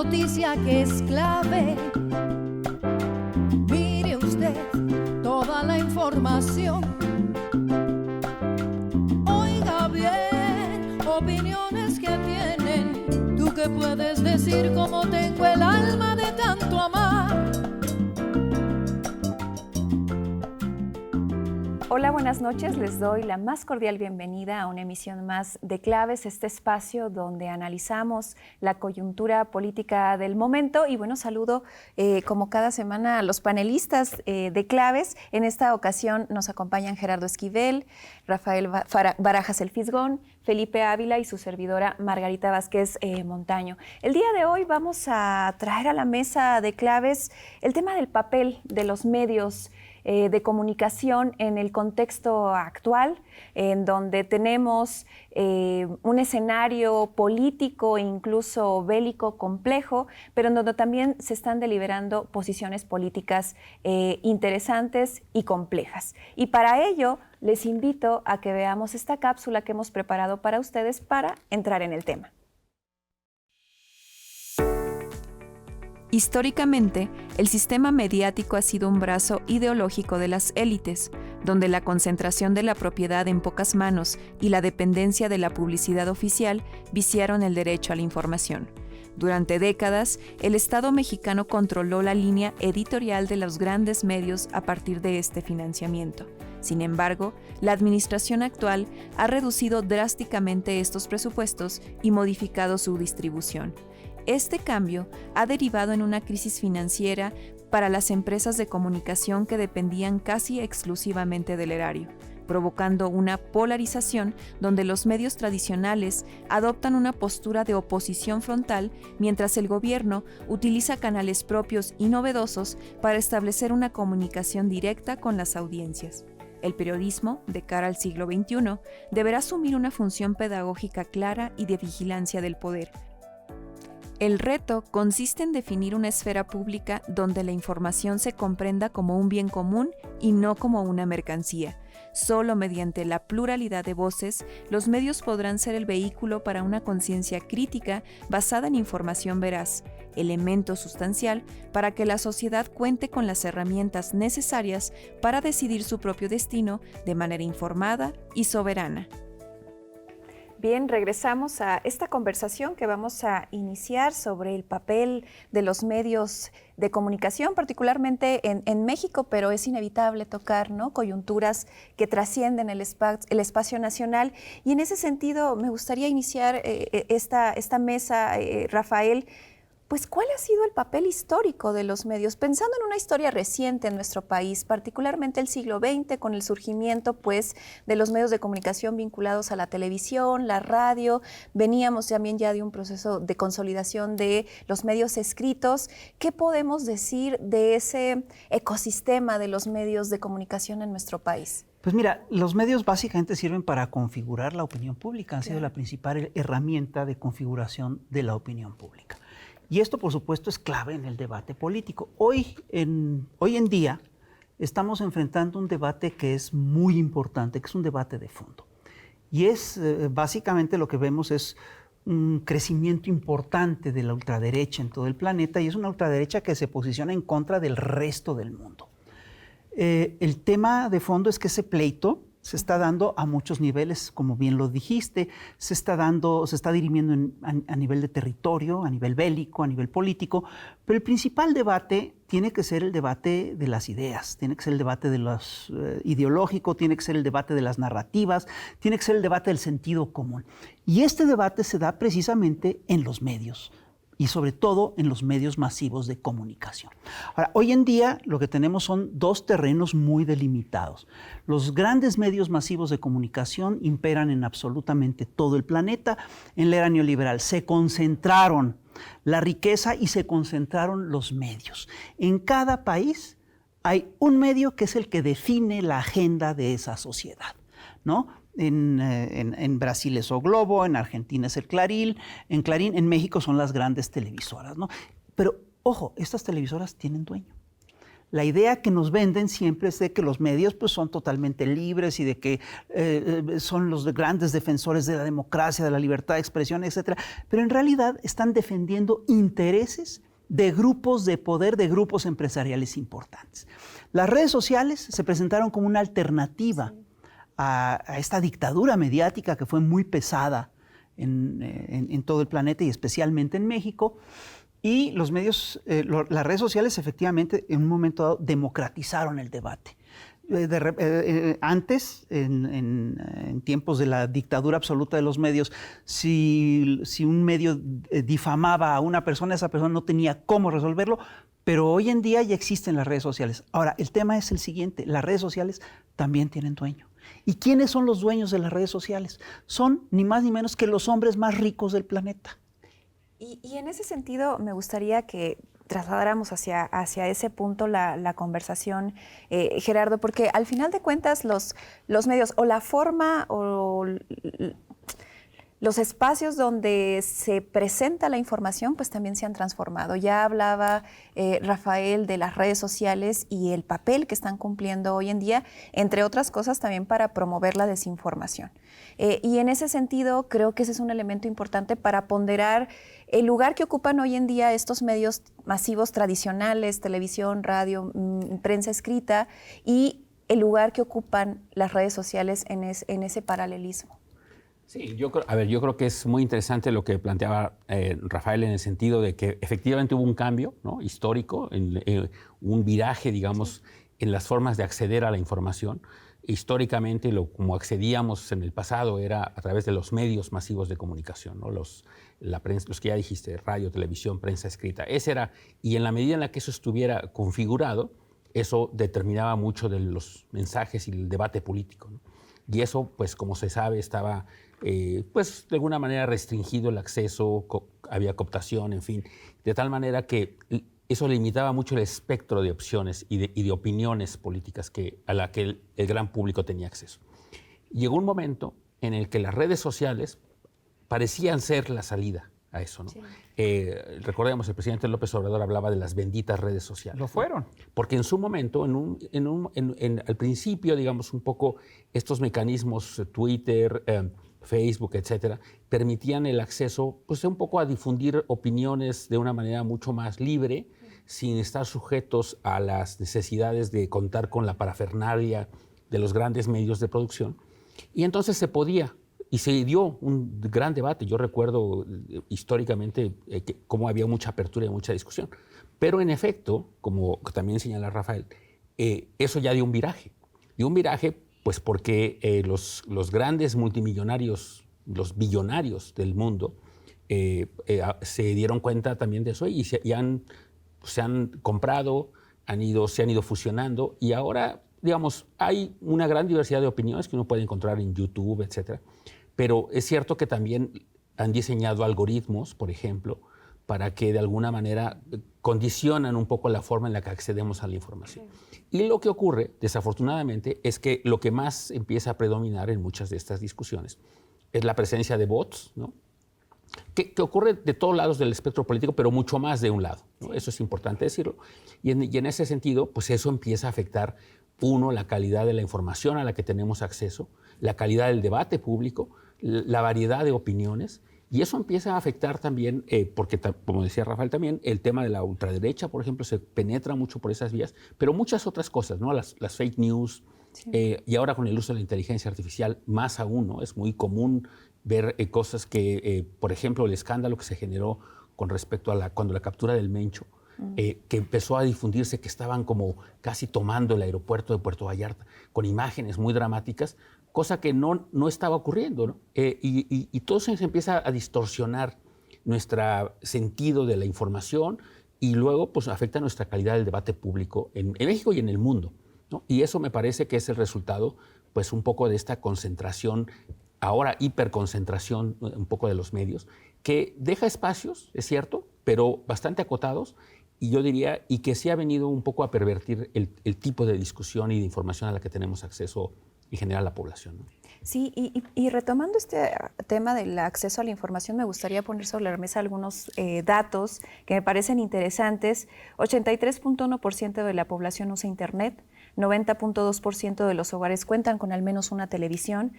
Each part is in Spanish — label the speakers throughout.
Speaker 1: noticia que es clave. Mire usted toda la información. Oiga bien, opiniones que tienen. ¿Tú qué puedes decir? Cómo tengo el alma de tanto amar.
Speaker 2: Hola, buenas noches. Les doy la más cordial bienvenida a una emisión más de Claves, este espacio donde analizamos la coyuntura política del momento. Y bueno, saludo como cada semana a los panelistas de Claves. En esta ocasión nos acompañan Gerardo Esquivel, Rafael Barajas El Fisgón, Felipe Ávila y su servidora Margarita Vázquez Montaño. El día de hoy vamos a traer a la mesa de Claves el tema del papel de los medios de comunicación en el contexto actual, en donde tenemos un escenario político e incluso bélico complejo, pero en donde también se están deliberando posiciones políticas interesantes y complejas. Y para ello les invito a que veamos esta cápsula que hemos preparado para ustedes para entrar en el tema. Históricamente, el sistema mediático ha sido un brazo ideológico de las élites, donde la concentración de la propiedad en pocas manos y la dependencia de la publicidad oficial viciaron el derecho a la información. Durante décadas, el Estado mexicano controló la línea editorial de los grandes medios a partir de este financiamiento. Sin embargo, la administración actual ha reducido drásticamente estos presupuestos y modificado su distribución. Este cambio ha derivado en una crisis financiera para las empresas de comunicación que dependían casi exclusivamente del erario, provocando una polarización donde los medios tradicionales adoptan una postura de oposición frontal, mientras el gobierno utiliza canales propios y novedosos para establecer una comunicación directa con las audiencias. El periodismo, de cara al siglo XXI, deberá asumir una función pedagógica clara y de vigilancia del poder. El reto consiste en definir una esfera pública donde la información se comprenda como un bien común y no como una mercancía. Solo mediante la pluralidad de voces, los medios podrán ser el vehículo para una conciencia crítica basada en información veraz, elemento sustancial para que la sociedad cuente con las herramientas necesarias para decidir su propio destino de manera informada y soberana. Bien, regresamos a esta conversación que vamos a iniciar sobre el papel de los medios de comunicación, particularmente en México, pero es inevitable tocar, ¿no?, coyunturas que trascienden el espacio nacional. Y en ese sentido, me gustaría iniciar esta mesa, Rafael. Pues, ¿cuál ha sido el papel histórico de los medios? Pensando en una historia reciente en nuestro país, particularmente el siglo XX, con el surgimiento, pues, de los medios de comunicación vinculados a la televisión, la radio. Veníamos también ya de un proceso de consolidación de los medios escritos. ¿Qué podemos decir de ese ecosistema de los medios de comunicación en nuestro país?
Speaker 3: Pues mira, los medios básicamente sirven para configurar la opinión pública. Han sido la principal herramienta de configuración de la opinión pública. Y esto, por supuesto, es clave en el debate político. Hoy en día estamos enfrentando un debate que es muy importante, que es un debate de fondo. Y básicamente lo que vemos es un crecimiento importante de la ultraderecha en todo el planeta, y es una ultraderecha que se posiciona en contra del resto del mundo. El tema de fondo es que ese pleito se está dando a muchos niveles, como bien lo dijiste, se está dirimiendo a nivel de territorio, a nivel bélico, a nivel político, pero el principal debate tiene que ser el debate de las ideas, tiene que ser el debate de los ideológico, tiene que ser el debate de las narrativas, tiene que ser el debate del sentido común. Y este debate se da precisamente en los medios, y sobre todo en los medios masivos de comunicación. Ahora, hoy en día lo que tenemos son dos terrenos muy delimitados. Los grandes medios masivos de comunicación imperan en absolutamente todo el planeta. En la era neoliberal se concentraron la riqueza y se concentraron los medios. En cada país hay un medio que es el que define la agenda de esa sociedad, ¿no? En Brasil es O Globo, en Argentina es el Clarín, en México son las grandes televisoras, ¿no? Pero, ojo, estas televisoras tienen dueño. La idea que nos venden siempre es de que los medios pues, son totalmente libres y de que son los grandes defensores de la democracia, de la libertad de expresión, etc. Pero en realidad están defendiendo intereses de grupos de poder, de grupos empresariales importantes. Las redes sociales se presentaron como una alternativa a esta dictadura mediática que fue muy pesada en todo el planeta y especialmente en México. Y los medios, las redes sociales efectivamente en un momento dado democratizaron el debate. Antes, en tiempos de la dictadura absoluta de los medios, si un medio difamaba a una persona, esa persona no tenía cómo resolverlo, pero hoy en día ya existen las redes sociales. Ahora, el tema es el siguiente, las redes sociales también tienen dueño. ¿Y quiénes son los dueños de las redes sociales? Son ni más ni menos que los hombres más ricos del planeta.
Speaker 2: Y en ese sentido me gustaría que trasladáramos hacia ese punto la conversación, Gerardo, porque al final de cuentas los medios o la forma o los espacios donde se presenta la información pues también se han transformado. Ya hablaba Rafael de las redes sociales y el papel que están cumpliendo hoy en día, entre otras cosas también para promover la desinformación. Y en ese sentido creo que ese es un elemento importante para ponderar el lugar que ocupan hoy en día estos medios masivos tradicionales, televisión, radio, prensa escrita, y el lugar que ocupan las redes sociales en ese paralelismo.
Speaker 4: Sí, yo creo que es muy interesante lo que planteaba Rafael en el sentido de que efectivamente hubo un cambio, ¿no?, histórico, un viraje, digamos, en las formas de acceder a la información. Históricamente, como accedíamos en el pasado era a través de los medios masivos de comunicación, ¿no? La prensa, los que ya dijiste, radio, televisión, prensa escrita. Ese era, y en la medida en la que eso estuviera configurado, eso determinaba mucho de los mensajes y el debate político, ¿no? Y eso, pues como se sabe, estaba pues de alguna manera restringido el acceso, había cooptación, en fin, de tal manera que eso limitaba mucho el espectro de opciones y de opiniones políticas a la que el gran público tenía acceso. Llegó un momento en el que las redes sociales parecían ser la salida a eso, ¿no? Sí. Recordemos, el presidente López Obrador hablaba de las benditas redes sociales.
Speaker 5: Lo fueron.
Speaker 4: Porque en su momento, al principio, digamos, un poco estos mecanismos, Twitter, Facebook, etcétera, permitían el acceso, pues, un poco a difundir opiniones de una manera mucho más libre, sin estar sujetos a las necesidades de contar con la parafernalia de los grandes medios de producción. Y entonces se podía, y se dio un gran debate. Yo recuerdo históricamente cómo había mucha apertura y mucha discusión. Pero en efecto, como también señala Rafael, eso ya dio un viraje. Dio un viraje pues porque los grandes multimillonarios, los billonarios del mundo, se dieron cuenta también de eso y se han comprado, se han ido fusionando, y ahora, digamos, hay una gran diversidad de opiniones que uno puede encontrar en YouTube, etcétera. Pero es cierto que también han diseñado algoritmos, por ejemplo, para que de alguna manera condicionan un poco la forma en la que accedemos a la información. Y lo que ocurre, desafortunadamente, es que lo que más empieza a predominar en muchas de estas discusiones es la presencia de bots, ¿no?, que ocurre de todos lados del espectro político, pero mucho más de un lado, ¿no? Eso es importante decirlo. Y en ese sentido, pues eso empieza a afectar, uno, la calidad de la información a la que tenemos acceso, la calidad del debate público, la variedad de opiniones, y eso empieza a afectar también, porque, como decía Rafael también, el tema de la ultraderecha, por ejemplo, se penetra mucho por esas vías, pero muchas otras cosas, ¿no? Las fake news, sí. Y ahora con el uso de la inteligencia artificial, más aún, ¿no? Es muy común ver cosas que, por ejemplo, el escándalo que se generó con respecto a cuando la captura del Mencho, que empezó a difundirse, que estaban como casi tomando el aeropuerto de Puerto Vallarta, con imágenes muy dramáticas, cosa que no estaba ocurriendo, ¿no? Y todo eso se empieza a distorsionar nuestro sentido de la información, y luego pues afecta nuestra calidad del debate público en México y en el mundo, ¿no? Y eso me parece que es el resultado, pues, un poco de esta concentración, ahora hiperconcentración un poco de los medios, que deja espacios, es cierto, pero bastante acotados, y yo diría, y que sí ha venido un poco a pervertir el tipo de discusión y de información a la que tenemos acceso en general la población, ¿no?
Speaker 2: Sí, y retomando este tema del acceso a la información, me gustaría poner sobre la mesa algunos datos que me parecen interesantes. 83.1% de la población usa Internet, 90.2% de los hogares cuentan con al menos una televisión.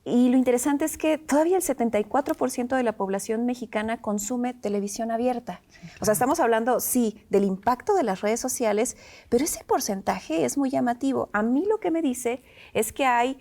Speaker 2: Y lo interesante es que todavía el 74% de la población mexicana consume televisión abierta. O sea, estamos hablando, sí, del impacto de las redes sociales, pero ese porcentaje es muy llamativo. A mí lo que me dice es que hay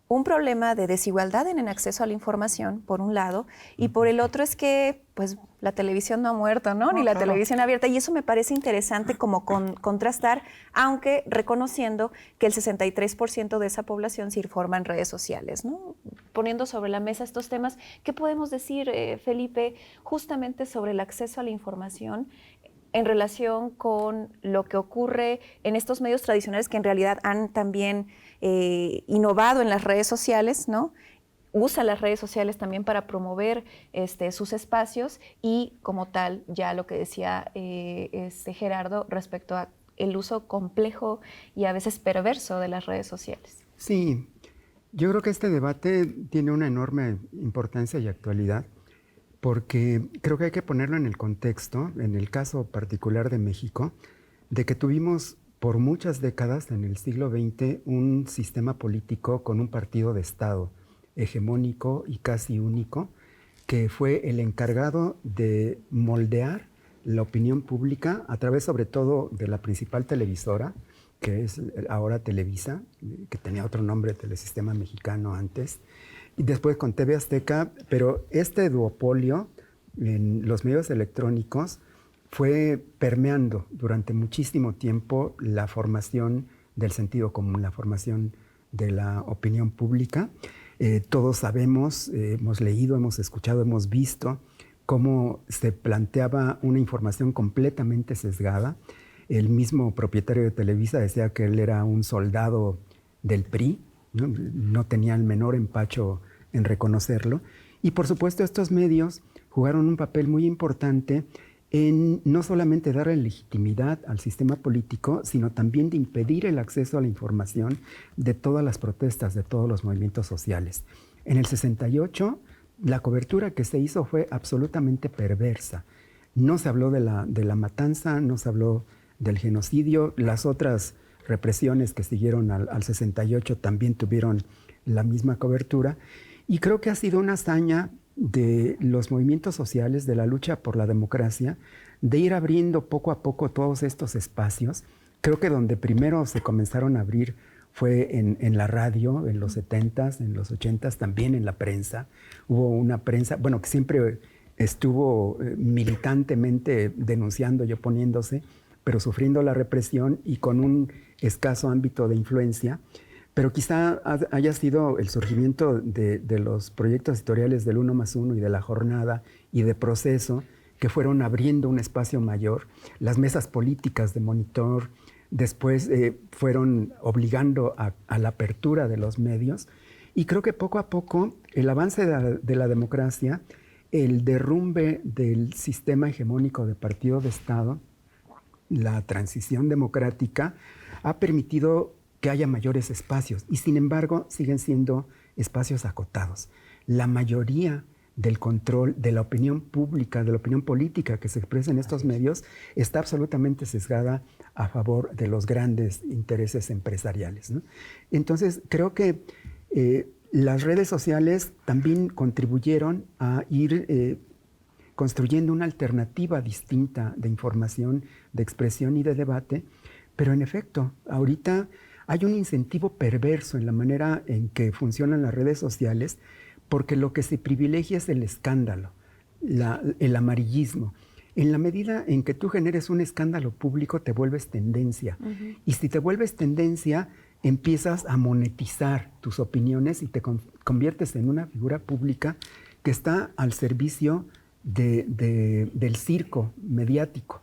Speaker 2: un problema de desigualdad en el acceso a la información, por un lado, y por el otro es que pues, la televisión no ha muerto, ¿no? Ni la televisión abierta, y eso me parece interesante como contrastar, aunque reconociendo que el 63% de esa población se informa en redes sociales, ¿no? Poniendo sobre la mesa estos temas, ¿qué podemos decir, Felipe, justamente sobre el acceso a la información en relación con lo que ocurre en estos medios tradicionales que en realidad han también innovado en las redes sociales, ¿no? Usa las redes sociales también para promover sus espacios y como tal, ya lo que decía Gerardo respecto a el uso complejo y a veces perverso de las redes sociales?
Speaker 5: Sí, yo creo que este debate tiene una enorme importancia y actualidad, porque creo que hay que ponerlo en el contexto, en el caso particular de México, de que tuvimos por muchas décadas en el siglo XX un sistema político con un partido de Estado hegemónico y casi único, que fue el encargado de moldear la opinión pública a través sobre todo de la principal televisora, que es ahora Televisa, que tenía otro nombre, Telesistema Mexicano antes, y después con TV Azteca, pero este duopolio en los medios electrónicos fue permeando durante muchísimo tiempo la formación del sentido común, la formación de la opinión pública. Todos sabemos, hemos leído, hemos escuchado, hemos visto cómo se planteaba una información completamente sesgada. El mismo propietario de Televisa decía que él era un soldado del PRI, no tenía el menor empacho en reconocerlo. Y por supuesto estos medios jugaron un papel muy importante en no solamente darle legitimidad al sistema político, sino también de impedir el acceso a la información de todas las protestas, de todos los movimientos sociales. En el 68, la cobertura que se hizo fue absolutamente perversa. No se habló de la matanza, no se habló del genocidio. Las otras represiones que siguieron al 68 también tuvieron la misma cobertura. Y creo que ha sido una hazaña de los movimientos sociales, de la lucha por la democracia, de ir abriendo poco a poco todos estos espacios. Creo que donde primero se comenzaron a abrir fue en la radio, en los 70s, en los 80s, también en la prensa. Hubo una prensa, bueno, que siempre estuvo militantemente denunciando y oponiéndose, pero sufriendo la represión y con un escaso ámbito de influencia. Pero quizá haya sido el surgimiento de los proyectos editoriales del 1+1 y de La Jornada y de Proceso, que fueron abriendo un espacio mayor. Las mesas políticas de Monitor después fueron obligando a la apertura de los medios. Y creo que poco a poco el avance de la democracia, el derrumbe del sistema hegemónico de partido de Estado, la transición democrática, ha permitido que haya mayores espacios y sin embargo siguen siendo espacios acotados. La mayoría del control de la opinión pública, de la opinión política que se expresa en estos medios está absolutamente sesgada a favor de los grandes intereses empresariales, ¿no? Entonces creo que las redes sociales también contribuyeron a ir construyendo una alternativa distinta de información, de expresión y de debate, pero en efecto, ahorita hay un incentivo perverso en la manera en que funcionan las redes sociales, porque lo que se privilegia es el escándalo, el amarillismo. En la medida en que tú generes un escándalo público, te vuelves tendencia. Uh-huh. Y si te vuelves tendencia, empiezas a monetizar tus opiniones y te conviertes en una figura pública que está al servicio del circo mediático,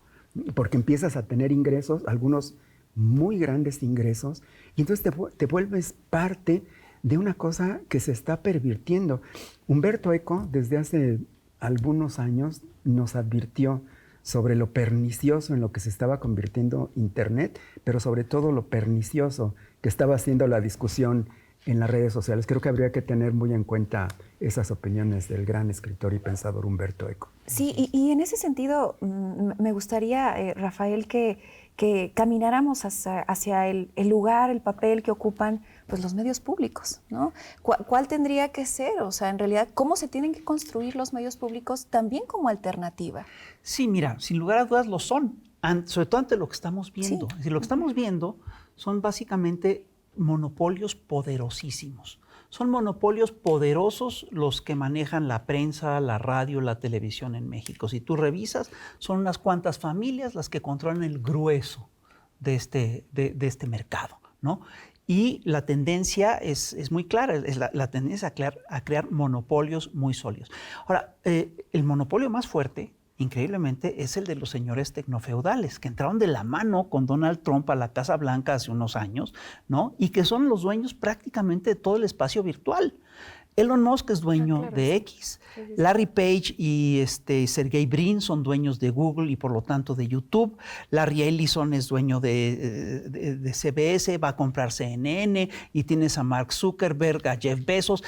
Speaker 5: porque empiezas a tener ingresos, algunos muy grandes ingresos, y entonces te vuelves parte de una cosa que se está pervirtiendo. Humberto Eco, desde hace algunos años, nos advirtió sobre lo pernicioso en lo que se estaba convirtiendo Internet, pero sobre todo lo pernicioso que estaba haciendo la discusión en las redes sociales. Creo que habría que tener muy en cuenta esas opiniones del gran escritor y pensador Humberto Eco.
Speaker 2: Sí, y en ese sentido me gustaría, Rafael, que camináramos hacia el lugar, el papel que ocupan pues, los medios públicos, ¿no? ¿Cuál tendría que ser? O sea, en realidad, ¿cómo se tienen que construir los medios públicos también como alternativa?
Speaker 3: Sí, mira, sin lugar a dudas lo son, sobre todo ante lo que estamos viendo.
Speaker 2: Sí.
Speaker 3: Es decir, lo que estamos viendo son básicamente monopolios poderosísimos. Son monopolios poderosos los que manejan la prensa, la radio, la televisión en México. Si tú revisas, son unas cuantas familias las que controlan el grueso de este mercado, ¿no? Y la tendencia es muy clara, es la tendencia a crear monopolios muy sólidos. Ahora, el monopolio más fuerte, increíblemente, es el de los señores tecnofeudales, que entraron de la mano con Donald Trump a la Casa Blanca hace unos años, ¿no? Y que son los dueños prácticamente de todo el espacio virtual. Elon Musk es dueño de X, Larry Page y Sergey Brin son dueños de Google y por lo tanto de YouTube, Larry Ellison es dueño de CBS, va a comprar CNN y tienes a Mark Zuckerberg, a Jeff Bezos.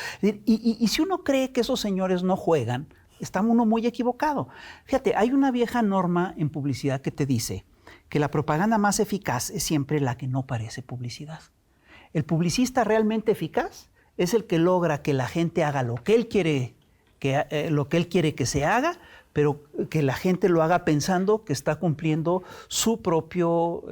Speaker 3: Y si uno cree que esos señores no juegan, está uno muy equivocado. Fíjate, hay una vieja norma en publicidad que te dice que la propaganda más eficaz es siempre la que no parece publicidad. El publicista realmente eficaz es el que logra que la gente haga lo que él quiere que se haga, pero que la gente lo haga pensando que está cumpliendo su propio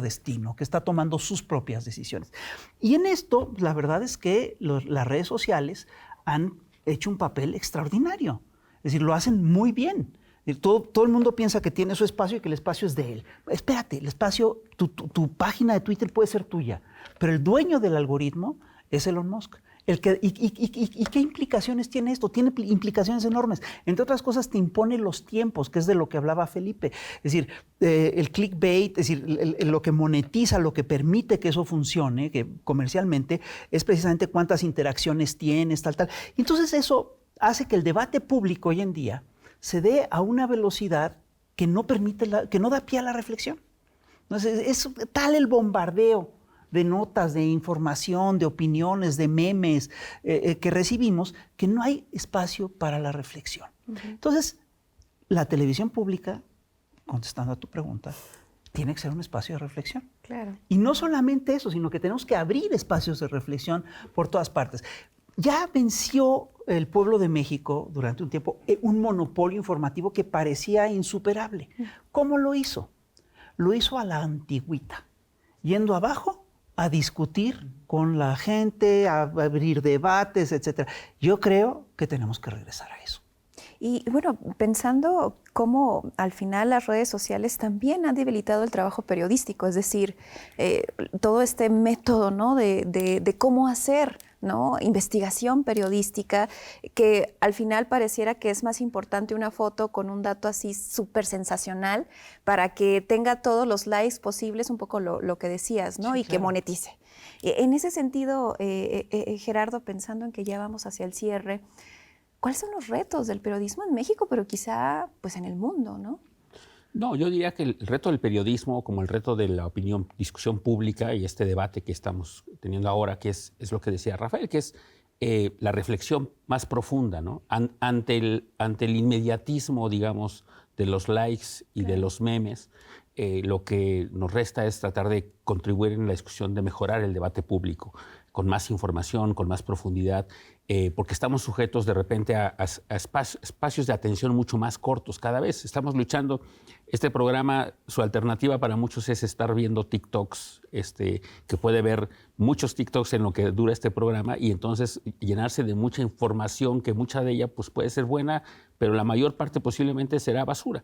Speaker 3: destino, que está tomando sus propias decisiones. Y en esto, la verdad es que las redes sociales han hecho un papel extraordinario. Es decir, lo hacen muy bien. Todo el mundo piensa que tiene su espacio y que el espacio es de él. Espérate, el espacio, tu página de Twitter puede ser tuya, pero el dueño del algoritmo es Elon Musk. ¿Y qué implicaciones tiene esto? Tiene implicaciones enormes. Entre otras cosas, te impone los tiempos, que es de lo que hablaba Felipe. Es decir, el clickbait, es decir, lo que monetiza, lo que permite que eso funcione que comercialmente, es precisamente cuántas interacciones tienes, tal. Y entonces eso hace que el debate público hoy en día se dé a una velocidad que no que no da pie a la reflexión. Entonces, es tal el bombardeo de notas, de información, de opiniones, de memes que recibimos, que no hay espacio para la reflexión. Entonces, la televisión pública, contestando a tu pregunta, tiene que ser un espacio de reflexión.
Speaker 2: Claro.
Speaker 3: Y no solamente eso, sino que tenemos que abrir espacios de reflexión por todas partes. Ya venció el pueblo de México durante un tiempo un monopolio informativo que parecía insuperable. ¿Cómo lo hizo? Lo hizo a la antigüita, yendo abajo a discutir con la gente, a abrir debates, etc. Yo creo que tenemos que regresar a eso.
Speaker 2: Y bueno, pensando cómo al final las redes sociales también han debilitado el trabajo periodístico, es decir, todo este método, ¿no? de cómo hacer, ¿no? investigación periodística, que al final pareciera que es más importante una foto con un dato así súper sensacional para que tenga todos los likes posibles, un poco lo que decías, ¿no?
Speaker 3: Sí,
Speaker 2: y
Speaker 3: claro.
Speaker 2: que monetice. En ese sentido, Gerardo, pensando en que ya vamos hacia el cierre, ¿cuáles son los retos del periodismo en México, pero quizá pues en el mundo, ¿no?
Speaker 4: No, yo diría que el reto del periodismo, como el reto de la opinión, discusión pública y este debate que estamos teniendo ahora, que es lo que decía Rafael, que es la reflexión más profunda, ¿no? Ante el inmediatismo, digamos, de los likes y de los memes, lo que nos resta es tratar de contribuir en la discusión de mejorar el debate público, con más información, con más profundidad, porque estamos sujetos de repente a espacios de atención mucho más cortos cada vez. Estamos luchando, este programa, su alternativa para muchos es estar viendo TikToks, que puede ver muchos TikToks en lo que dura este programa y entonces llenarse de mucha información que mucha de ella pues, puede ser buena, pero la mayor parte posiblemente será basura.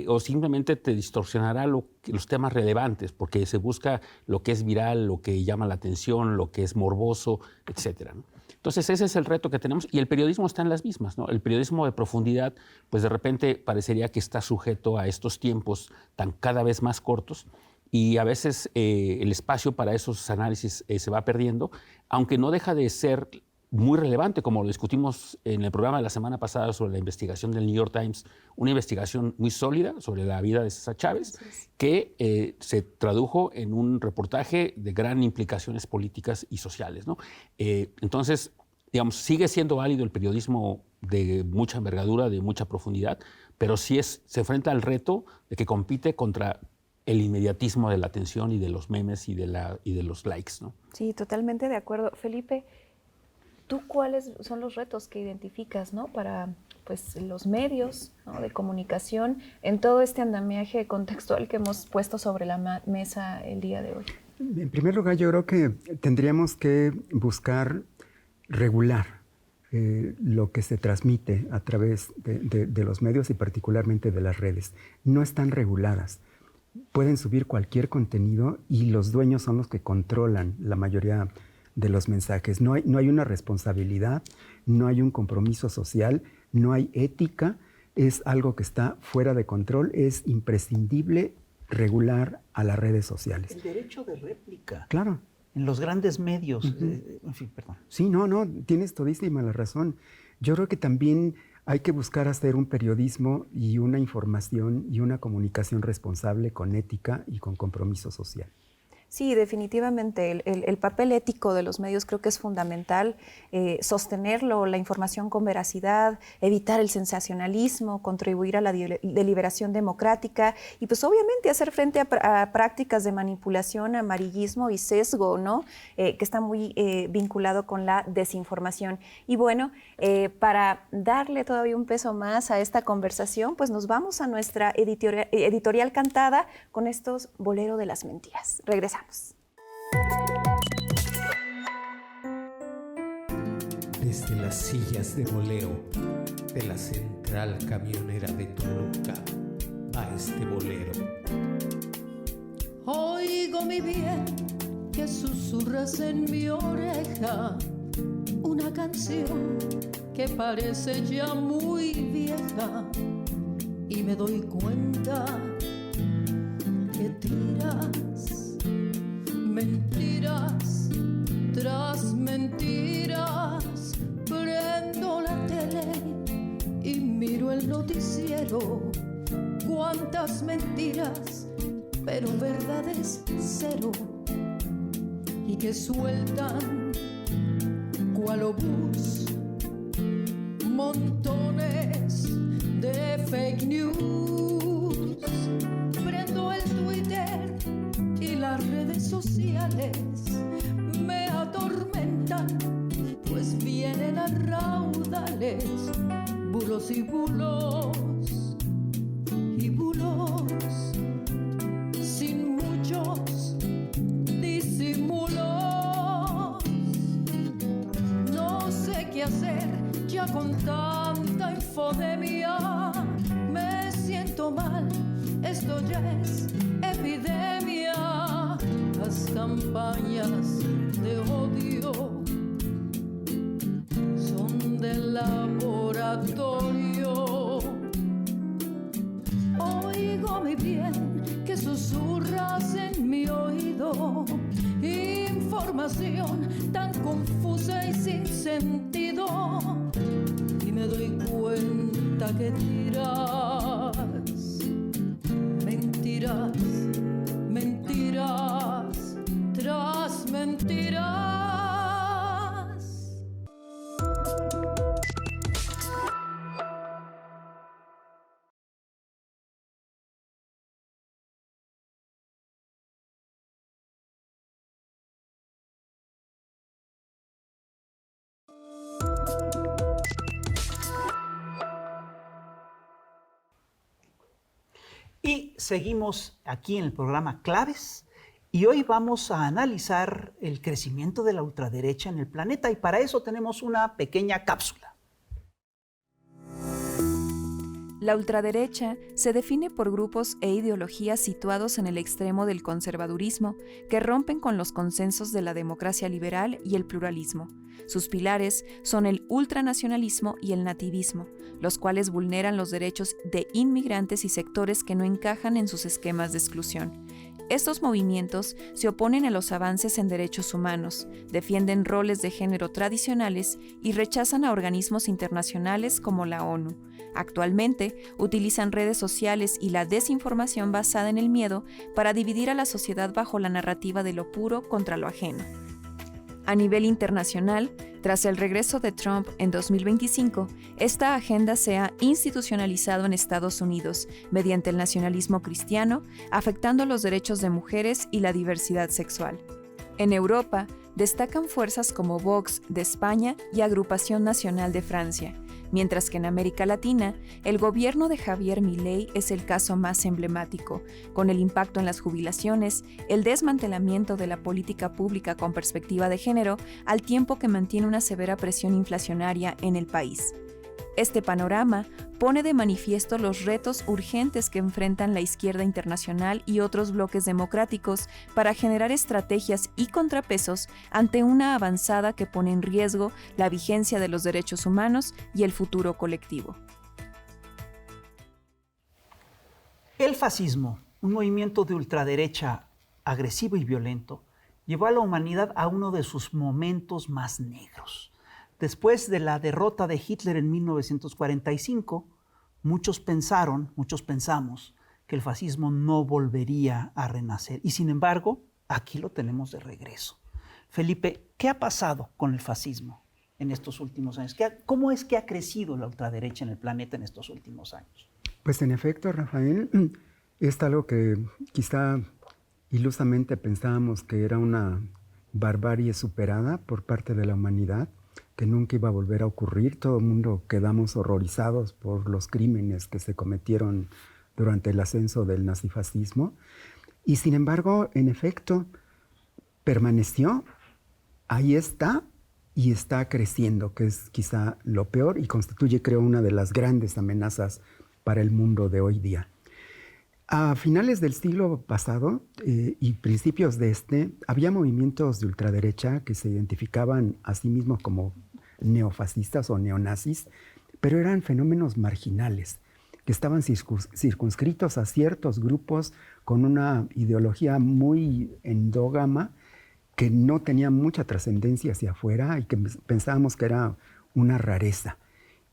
Speaker 4: O simplemente te distorsionará los temas relevantes, porque se busca lo que es viral, lo que llama la atención, lo que es morboso, etcétera, ¿no? Entonces ese es el reto que tenemos y el periodismo está en las mismas, ¿no? El periodismo de profundidad, pues de repente parecería que está sujeto a estos tiempos cada vez más cortos y a veces el espacio para esos análisis se va perdiendo, aunque no deja de ser muy relevante, como lo discutimos en el programa de la semana pasada sobre la investigación del New York Times, una investigación muy sólida sobre la vida de César Chávez, que se tradujo en un reportaje de gran implicaciones políticas y sociales, ¿no? Entonces, digamos, sigue siendo válido el periodismo de mucha envergadura, de mucha profundidad, pero sí se enfrenta al reto de que compite contra el inmediatismo de la atención y de los memes y de los likes, ¿no?
Speaker 2: Sí, totalmente de acuerdo. Felipe, ¿tú cuáles son los retos que identificas, ¿no? Para pues, los medios, ¿no?, de comunicación en todo este andamiaje contextual que hemos puesto sobre la mesa el día de hoy?
Speaker 5: En primer lugar, yo creo que tendríamos que buscar regular lo que se transmite a través de los medios y particularmente de las redes. No están reguladas. Pueden subir cualquier contenido y los dueños son los que controlan la mayoría de los mensajes. No hay una responsabilidad, no hay un compromiso social, no hay ética, es algo que está fuera de control, es imprescindible regular a las redes sociales.
Speaker 3: El derecho de réplica.
Speaker 5: Claro.
Speaker 3: En los grandes medios. En fin, perdón.
Speaker 5: Sí, no, tienes todísima la razón. Yo creo que también hay que buscar hacer un periodismo y una información y una comunicación responsable con ética y con compromiso social.
Speaker 2: Sí, definitivamente el papel ético de los medios creo que es fundamental, sostenerlo, la información con veracidad, evitar el sensacionalismo, contribuir a la deliberación democrática y pues obviamente hacer frente a prácticas de manipulación, amarillismo y sesgo, ¿no? Que está muy vinculado con la desinformación. Y bueno, para darle todavía un peso más a esta conversación, pues nos vamos a nuestra editorial cantada con estos Bolero de las Mentiras. Regresamos.
Speaker 6: Desde las sillas de boleo de la central camionera de Toluca va este bolero.
Speaker 1: Oigo mi bien que susurras en mi oreja una canción que parece ya muy vieja y me doy cuenta que tiras mentiras tras mentiras. Prendo la tele y miro el noticiero. Cuántas mentiras, pero verdades cero. Y que sueltan cual obús montones de fake news. Prendo el Twitter y las redes sociales me atormentan, pues vienen a raudales bulos y bulos y bulos sin muchos disimulos. No sé qué hacer ya con tanta infodemia, me siento mal, esto ya es epidemia. Las campañas de odio son del laboratorio. Oigo mi bien que susurras en mi oído información tan confusa y sin sentido, y me doy cuenta que tiras mentiras, mentiras tras mentiras.
Speaker 3: Y seguimos aquí en el programa Claves y hoy vamos a analizar el crecimiento de la ultraderecha en el planeta y para eso tenemos una pequeña cápsula.
Speaker 2: La ultraderecha se define por grupos e ideologías situados en el extremo del conservadurismo que rompen con los consensos de la democracia liberal y el pluralismo. Sus pilares son el ultranacionalismo y el nativismo, los cuales vulneran los derechos de inmigrantes y sectores que no encajan en sus esquemas de exclusión. Estos movimientos se oponen a los avances en derechos humanos, defienden roles de género tradicionales y rechazan a organismos internacionales como la ONU. Actualmente, utilizan redes sociales y la desinformación basada en el miedo para dividir a la sociedad bajo la narrativa de lo puro contra lo ajeno. A nivel internacional, tras el regreso de Trump en 2025, esta agenda se ha institucionalizado en Estados Unidos mediante el nacionalismo cristiano, afectando los derechos de mujeres y la diversidad sexual. En Europa, destacan fuerzas como Vox de España y Agrupación Nacional de Francia, mientras que en América Latina, el gobierno de Javier Milei es el caso más emblemático, con el impacto en las jubilaciones, el desmantelamiento de la política pública con perspectiva de género, al tiempo que mantiene una severa presión inflacionaria en el país. Este panorama pone de manifiesto los retos urgentes que enfrentan la izquierda internacional y otros bloques democráticos para generar estrategias y contrapesos ante una avanzada que pone en riesgo la vigencia de los derechos humanos y el futuro colectivo.
Speaker 3: El fascismo, un movimiento de ultraderecha agresivo y violento, llevó a la humanidad a uno de sus momentos más negros. Después de la derrota de Hitler en 1945, muchos pensamos que el fascismo no volvería a renacer. Y sin embargo, aquí lo tenemos de regreso. Felipe, ¿qué ha pasado con el fascismo en estos últimos años? ¿Cómo es que ha crecido la ultraderecha en el planeta en estos últimos años?
Speaker 5: Pues en efecto, Rafael, es algo que quizá ilusamente pensábamos que era una barbarie superada por parte de la humanidad, que nunca iba a volver a ocurrir. Todo el mundo quedamos horrorizados por los crímenes que se cometieron durante el ascenso del nazifascismo. Y sin embargo, en efecto, permaneció, ahí está, y está creciendo, que es quizá lo peor y constituye, creo, una de las grandes amenazas para el mundo de hoy día. A finales del siglo pasado y principios de había movimientos de ultraderecha que se identificaban a sí mismos como neofascistas o neonazis, pero eran fenómenos marginales, que estaban circunscritos a ciertos grupos con una ideología muy endógama, que no tenía mucha trascendencia hacia afuera y que pensábamos que era una rareza.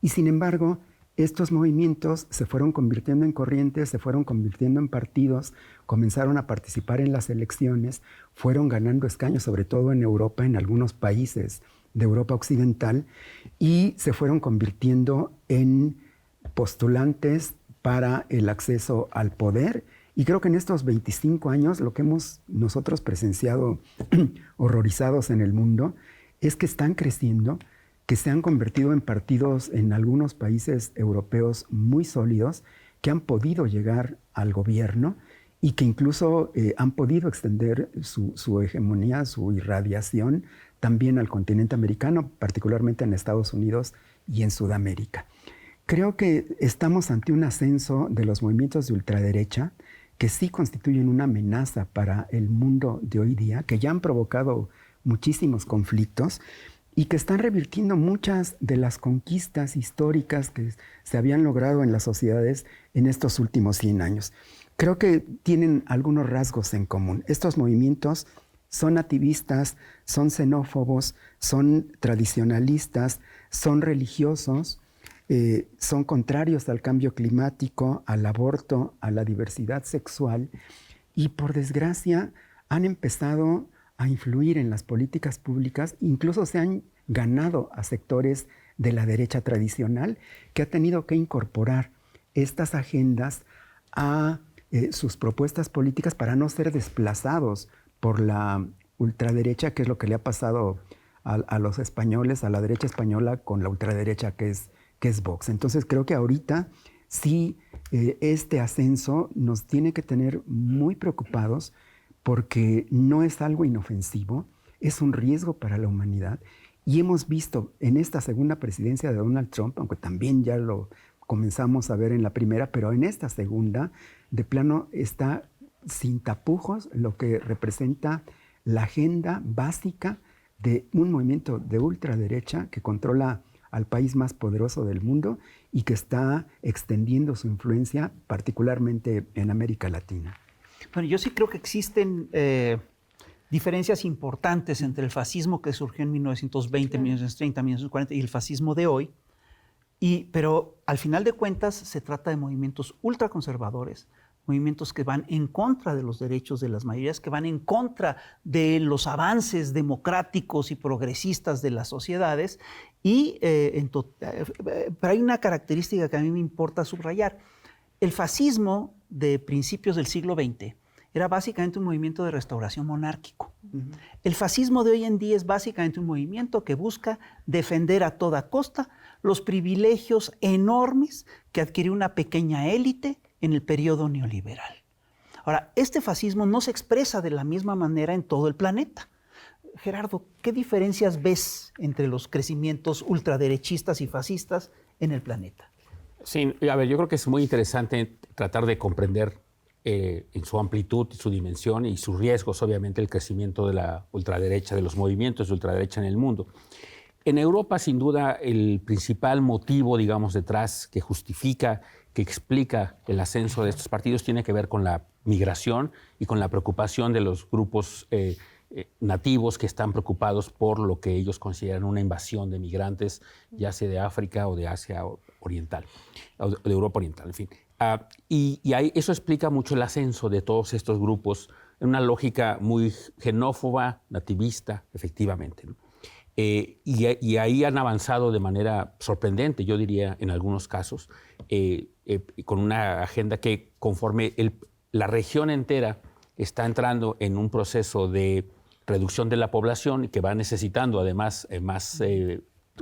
Speaker 5: Y sin embargo, estos movimientos se fueron convirtiendo en corrientes, se fueron convirtiendo en partidos, comenzaron a participar en las elecciones, fueron ganando escaños, sobre todo en Europa, en algunos países de Europa Occidental, y se fueron convirtiendo en postulantes para el acceso al poder. Y creo que en estos 25 años lo que hemos nosotros presenciado horrorizados en el mundo es que están creciendo, que se han convertido en partidos en algunos países europeos muy sólidos, que han podido llegar al gobierno y que incluso han podido extender su hegemonía, su irradiación también al continente americano, particularmente en Estados Unidos y en Sudamérica. Creo que estamos ante un ascenso de los movimientos de ultraderecha que sí constituyen una amenaza para el mundo de hoy día, que ya han provocado muchísimos conflictos y que están revirtiendo muchas de las conquistas históricas que se habían logrado en las sociedades en estos últimos 100 años. Creo que tienen algunos rasgos en común. Estos movimientos son nativistas, son xenófobos, son tradicionalistas, son religiosos, son contrarios al cambio climático, al aborto, a la diversidad sexual y, por desgracia, han empezado a influir en las políticas públicas, incluso se han ganado a sectores de la derecha tradicional que ha tenido que incorporar estas agendas a sus propuestas políticas para no ser desplazados por la ultraderecha, que es lo que le ha pasado a los españoles, a la derecha española con la ultraderecha que es Vox. Entonces creo que ahorita sí este ascenso nos tiene que tener muy preocupados porque no es algo inofensivo, es un riesgo para la humanidad. Y hemos visto en esta segunda presidencia de Donald Trump, aunque también ya lo comenzamos a ver en la primera, pero en esta segunda, de plano está sin tapujos lo que representa la agenda básica de un movimiento de ultraderecha que controla al país más poderoso del mundo y que está extendiendo su influencia particularmente en América Latina.
Speaker 3: Bueno, yo sí creo que existen diferencias importantes entre el fascismo que surgió en 1920, 1930, 1940 y el fascismo de hoy, pero al final de cuentas se trata de movimientos ultraconservadores, movimientos que van en contra de los derechos de las mayorías, que van en contra de los avances democráticos y progresistas de las sociedades. Pero hay una característica que a mí me importa subrayar. El fascismo de principios del siglo XX era básicamente un movimiento de restauración monárquico. El fascismo de hoy en día es básicamente un movimiento que busca defender a toda costa los privilegios enormes que adquirió una pequeña élite en el periodo neoliberal. Ahora, este fascismo no se expresa de la misma manera en todo el planeta. Gerardo, ¿qué diferencias ves entre los crecimientos ultraderechistas y fascistas en el planeta?
Speaker 4: Sí, a ver, yo creo que es muy interesante tratar de comprender en su amplitud, su dimensión y sus riesgos, obviamente, el crecimiento de la ultraderecha, de los movimientos de ultraderecha en el mundo. En Europa, sin duda, el principal motivo, digamos, detrás que justifica, que explica el ascenso de estos partidos tiene que ver con la migración y con la preocupación de los grupos nativos que están preocupados por lo que ellos consideran una invasión de migrantes, ya sea de África o de Asia Oriental, o de Europa Oriental, en fin. Eso explica mucho el ascenso de todos estos grupos en una lógica muy xenófoba, nativista, efectivamente, ¿no? Y ahí han avanzado de manera sorprendente, yo diría, en algunos casos, con una agenda que conforme la región entera está entrando en un proceso de reducción de la población y que va necesitando además más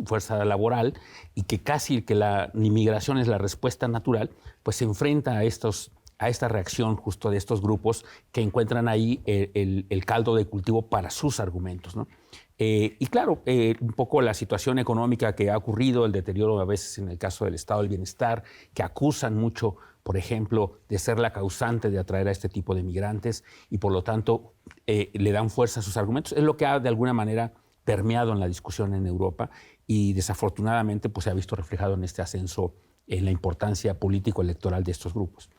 Speaker 4: fuerza laboral y que casi que la inmigración es la respuesta natural, pues se enfrenta a esta reacción justo de estos grupos que encuentran ahí el caldo de cultivo para sus argumentos, ¿no? Y claro, un poco la situación económica que ha ocurrido, el deterioro a veces en el caso del estado del bienestar, que acusan mucho, por ejemplo, de ser la causante de atraer a este tipo de migrantes y por lo tanto le dan fuerza a sus argumentos, es lo que ha de alguna manera permeado en la discusión en Europa y desafortunadamente pues, se ha visto reflejado en este ascenso en la importancia político-electoral de estos grupos.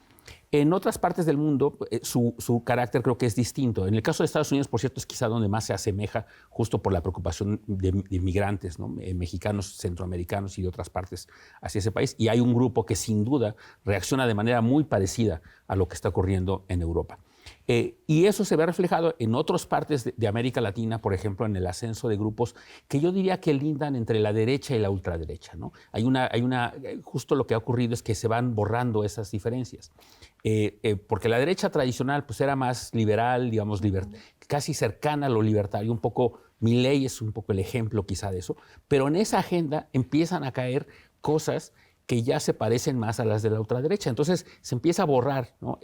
Speaker 4: En otras partes del mundo, su carácter creo que es distinto. En el caso de Estados Unidos, por cierto, es quizá donde más se asemeja justo por la preocupación de inmigrantes, ¿no? Mexicanos, centroamericanos y de otras partes hacia ese país. Y hay un grupo que sin duda reacciona de manera muy parecida a lo que está ocurriendo en Europa. Y eso se ve reflejado en otras partes de América Latina, por ejemplo, en el ascenso de grupos que yo diría que lindan entre la derecha y la ultraderecha, ¿no? Justo lo que ha ocurrido es que se van borrando esas diferencias. Porque la derecha tradicional pues, era más liberal, digamos, casi cercana a lo libertario, un poco, Milei es un poco el ejemplo quizá de eso, pero en esa agenda empiezan a caer cosas que ya se parecen más a las de la ultraderecha. Entonces se empieza a borrar, ¿no?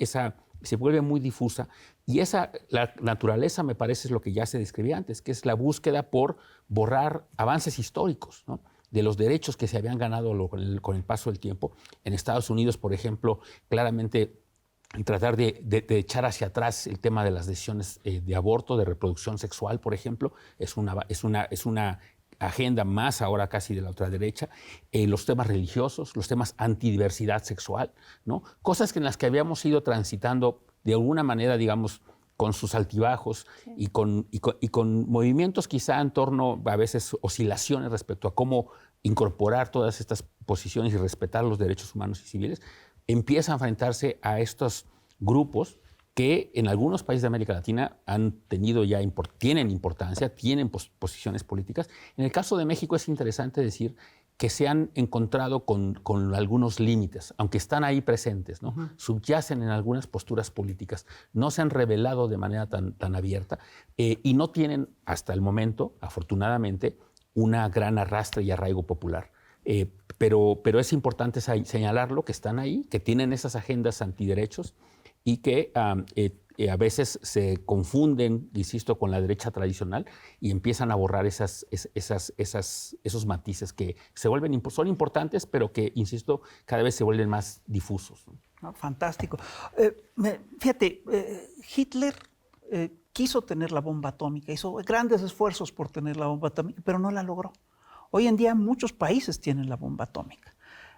Speaker 4: Se vuelve muy difusa y la naturaleza me parece es lo que ya se describía antes, que es la búsqueda por borrar avances históricos, ¿no? De los derechos que se habían ganado con el paso del tiempo. En Estados Unidos, por ejemplo, claramente tratar de echar hacia atrás el tema de las decisiones de aborto, de reproducción sexual, por ejemplo, es una agenda más ahora casi de la ultraderecha, los temas religiosos, los temas antidiversidad sexual, ¿no? Cosas en las que habíamos ido transitando de alguna manera, digamos, con sus altibajos y con movimientos quizá en torno a veces oscilaciones respecto a cómo incorporar todas estas posiciones y respetar los derechos humanos y civiles, empieza a enfrentarse a estos grupos que en algunos países de América Latina tienen importancia, tienen posiciones políticas. En el caso de México es interesante decir que se han encontrado con algunos límites, aunque están ahí presentes, ¿no? Subyacen en algunas posturas políticas, no se han revelado de manera tan abierta y no tienen hasta el momento, afortunadamente, una gran arrastre y arraigo popular. Pero es importante señalarlo, que están ahí, que tienen esas agendas antiderechos y que a veces se confunden, insisto, con la derecha tradicional y empiezan a borrar esos matices que son importantes, pero que, insisto, cada vez se vuelven más difusos.
Speaker 3: Oh, fantástico. Fíjate, Hitler quiso tener la bomba atómica, hizo grandes esfuerzos por tener la bomba atómica, pero no la logró. Hoy en día muchos países tienen la bomba atómica.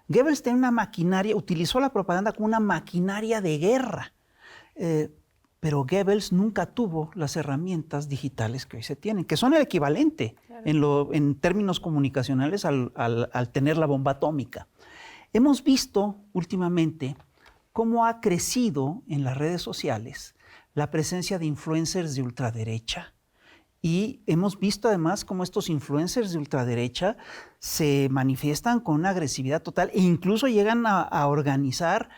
Speaker 3: Goebbels tenía una maquinaria, utilizó la propaganda como una maquinaria de guerra. pero Goebbels nunca tuvo las herramientas digitales que hoy se tienen, que son el equivalente en términos comunicacionales al tener la bomba atómica. Hemos visto últimamente cómo ha crecido en las redes sociales la presencia de influencers de ultraderecha. Y hemos visto además cómo estos influencers de ultraderecha se manifiestan con una agresividad total e incluso llegan a organizar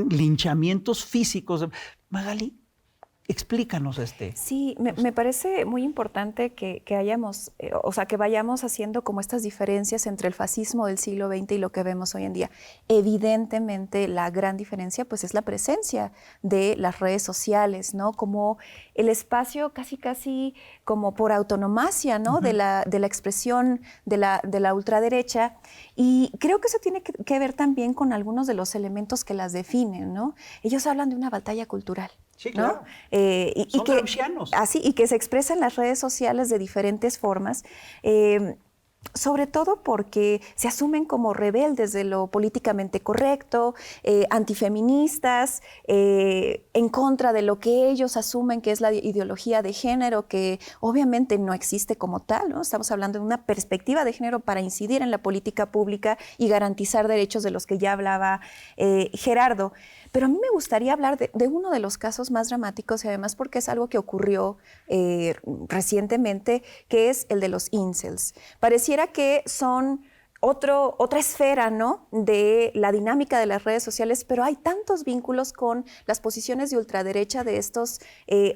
Speaker 3: linchamientos físicos. Magali, explícanos
Speaker 2: Sí, me parece muy importante que hayamos, que vayamos haciendo como estas diferencias entre el fascismo del siglo XX y lo que vemos hoy en día. Evidentemente, la gran diferencia pues es la presencia de las redes sociales, ¿no? Como el espacio casi como por autonomacia, ¿no? De la expresión de la ultraderecha. Y creo que eso tiene que ver también con algunos de los elementos que las definen, ¿no? Ellos hablan de una batalla cultural.
Speaker 3: Sí, claro.
Speaker 2: ¿No?
Speaker 3: Son gramscianos.
Speaker 2: Así, y que se expresa en las redes sociales de diferentes formas, sobre todo porque se asumen como rebeldes de lo políticamente correcto, antifeministas, en contra de lo que ellos asumen que es la ideología de género, que obviamente no existe como tal, ¿no? Estamos hablando de una perspectiva de género para incidir en la política pública y garantizar derechos de los que ya hablaba Gerardo. Pero a mí me gustaría hablar de uno de los casos más dramáticos y además porque es algo que ocurrió recientemente, que es el de los incels. Pareciera que son otra esfera, ¿no?, de la dinámica de las redes sociales, pero hay tantos vínculos con las posiciones de ultraderecha de estos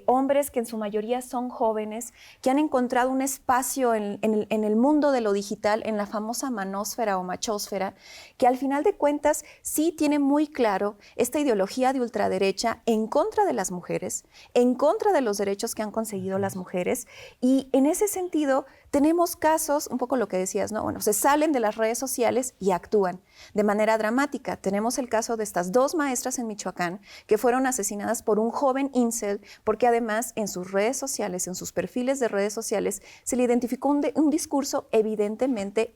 Speaker 2: hombres que en su mayoría son jóvenes, que han encontrado un espacio en el mundo de lo digital, en la famosa manósfera o machósfera, que al final de cuentas sí tiene muy claro esta ideología de ultraderecha en contra de las mujeres, en contra de los derechos que han conseguido las mujeres, y en ese sentido tenemos casos, un poco lo que decías, ¿no? Bueno, se salen de las redes sociales y actúan de manera dramática. Tenemos el caso de estas 2 maestras en Michoacán que fueron asesinadas por un joven incel, porque además en sus redes sociales, en sus perfiles de redes sociales, se le identificó un discurso evidentemente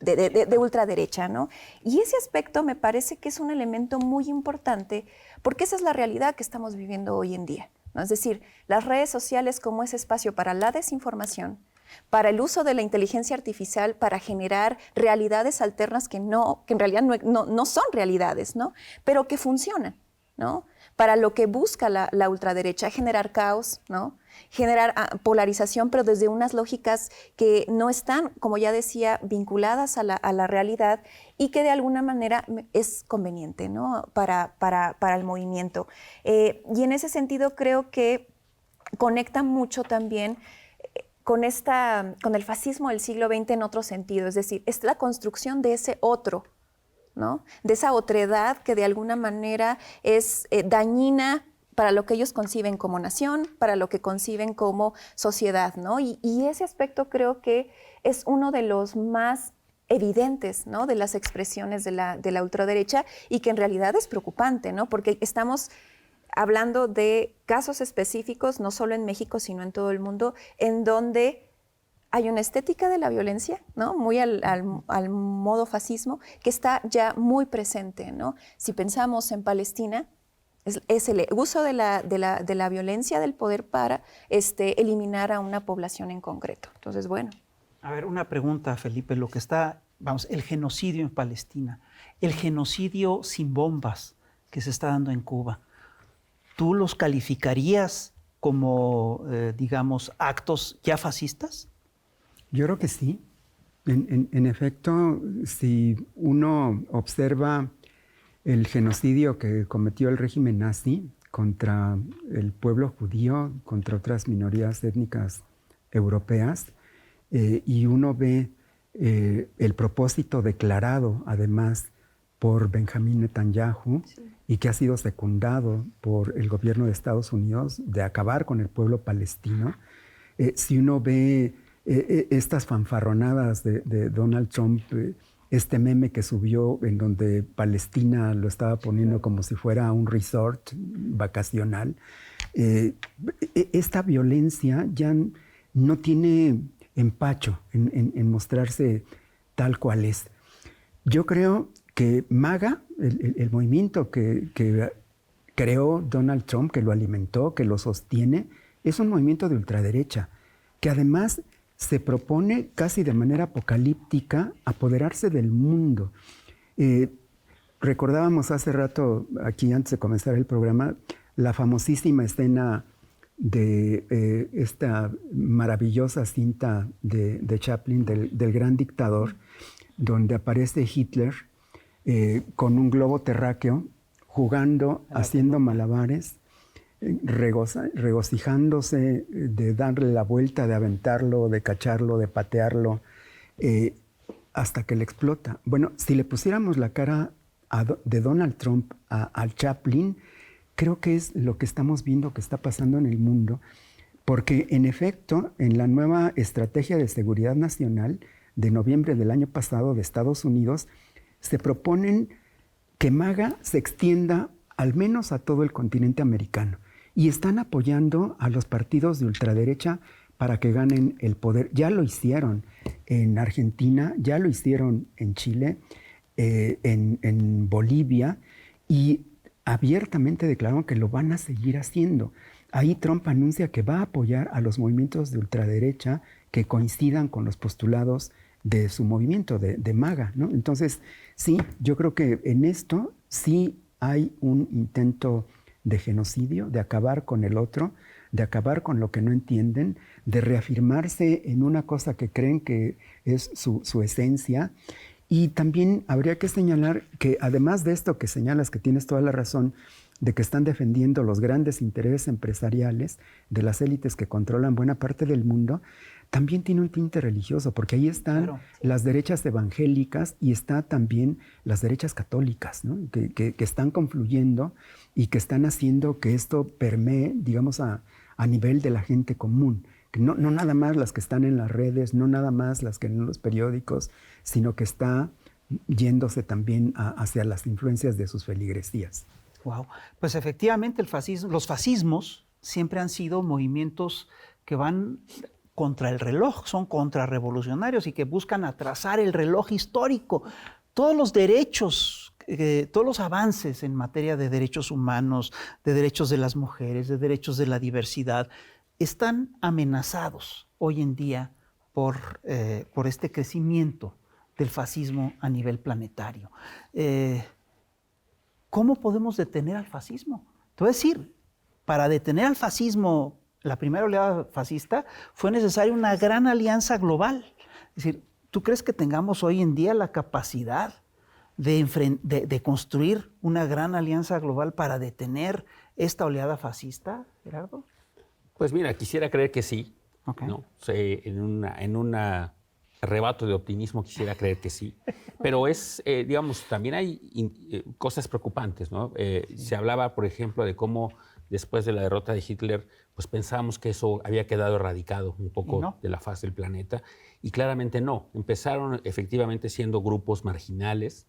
Speaker 2: de ultraderecha, ¿no? Y ese aspecto me parece que es un elemento muy importante porque esa es la realidad que estamos viviendo hoy en día, ¿no? Es decir, las redes sociales como ese espacio para la desinformación, para el uso de la inteligencia artificial para generar realidades alternas que en realidad no son realidades, ¿no? Pero que funcionan, ¿no? Para lo que busca la ultraderecha, generar caos, ¿no? Generar polarización, pero desde unas lógicas que no están, como ya decía, vinculadas a la realidad y que de alguna manera es conveniente, ¿no?, para el movimiento. Y en ese sentido creo que conecta mucho también con el fascismo del siglo XX en otro sentido, es decir, es la construcción de ese otro, ¿no?, de esa otredad que de alguna manera es dañina para lo que ellos conciben como nación, para lo que conciben como sociedad, ¿no? Y ese aspecto creo que es uno de los más evidentes, ¿no?, de las expresiones de la ultraderecha y que en realidad es preocupante, ¿no?, porque estamos hablando de casos específicos, no solo en México, sino en todo el mundo, en donde hay una estética de la violencia, ¿no?, muy al modo fascismo, que está ya muy presente, ¿no? Si pensamos en Palestina, es el uso de la violencia del poder para eliminar a una población en concreto. Entonces, bueno.
Speaker 3: A ver, una pregunta, Felipe, el genocidio en Palestina, el genocidio sin bombas que se está dando en Cuba, ¿tú los calificarías como, digamos, actos ya fascistas?
Speaker 5: Yo creo que sí. En efecto, si uno observa el genocidio que cometió el régimen nazi contra el pueblo judío, contra otras minorías étnicas europeas, y uno ve el propósito declarado, además, por Benjamín Netanyahu, sí, y que ha sido secundado por el gobierno de Estados Unidos de acabar con el pueblo palestino. Si uno ve estas fanfarronadas de Donald Trump, este meme que subió en donde Palestina lo estaba poniendo como si fuera un resort vacacional, esta violencia ya no tiene empacho en mostrarse tal cual es. Yo creo que MAGA, el movimiento que creó Donald Trump, que lo alimentó, que lo sostiene, es un movimiento de ultraderecha, que además se propone casi de manera apocalíptica apoderarse del mundo. Recordábamos hace rato, aquí antes de comenzar el programa, la famosísima escena de esta maravillosa cinta de Chaplin, del gran dictador, donde aparece Hitler con un globo terráqueo, jugando, haciendo malabares, regocijándose de darle la vuelta, de aventarlo, de cacharlo, de patearlo, hasta que le explota. Bueno, si le pusiéramos la cara de Donald Trump al Chaplin, creo que es lo que estamos viendo que está pasando en el mundo, porque en efecto, en la nueva Estrategia de Seguridad Nacional de noviembre del año pasado de Estados Unidos, se proponen que MAGA se extienda al menos a todo el continente americano y están apoyando a los partidos de ultraderecha para que ganen el poder. Ya lo hicieron en Argentina, ya lo hicieron en Chile, en Bolivia, y abiertamente declararon que lo van a seguir haciendo. Ahí Trump anuncia que va a apoyar a los movimientos de ultraderecha que coincidan con los postulados de su movimiento, de MAGA, ¿no? Entonces, sí, yo creo que en esto sí hay un intento de genocidio, de acabar con el otro, de acabar con lo que no entienden, de reafirmarse en una cosa que creen que es su esencia. Y también habría que señalar que además de esto que señalas, que tienes toda la razón, de que están defendiendo los grandes intereses empresariales de las élites que controlan buena parte del mundo, también tiene un tinte religioso, porque ahí están las derechas evangélicas y está también las derechas católicas, ¿no? que están confluyendo y que están haciendo que esto permee, digamos, a nivel de la gente común. Que no nada más las que están en las redes, no nada más las que en los periódicos, sino que está yéndose también hacia las influencias de sus feligresías.
Speaker 3: Wow. Pues efectivamente los fascismos siempre han sido movimientos que van contra el reloj, son contrarrevolucionarios y que buscan atrasar el reloj histórico. Todos los derechos, todos los avances en materia de derechos humanos, de derechos de las mujeres, de derechos de la diversidad, están amenazados hoy en día por este crecimiento del fascismo a nivel planetario. ¿Cómo podemos detener al fascismo? Te voy a decir, para detener al fascismo, la primera oleada fascista, fue necesaria una gran alianza global. Es decir, ¿tú crees que tengamos hoy en día la capacidad de construir una gran alianza global para detener esta oleada fascista, Gerardo?
Speaker 4: Pues mira, quisiera creer que sí.
Speaker 3: Okay.
Speaker 4: ¿No? En un arrebato de optimismo quisiera creer que sí. Pero digamos, también hay cosas preocupantes, ¿no? Se hablaba, por ejemplo, de cómo después de la derrota de Hitler, pues pensábamos que eso había quedado erradicado un poco de la faz del planeta. Y claramente no. Empezaron efectivamente siendo grupos marginales,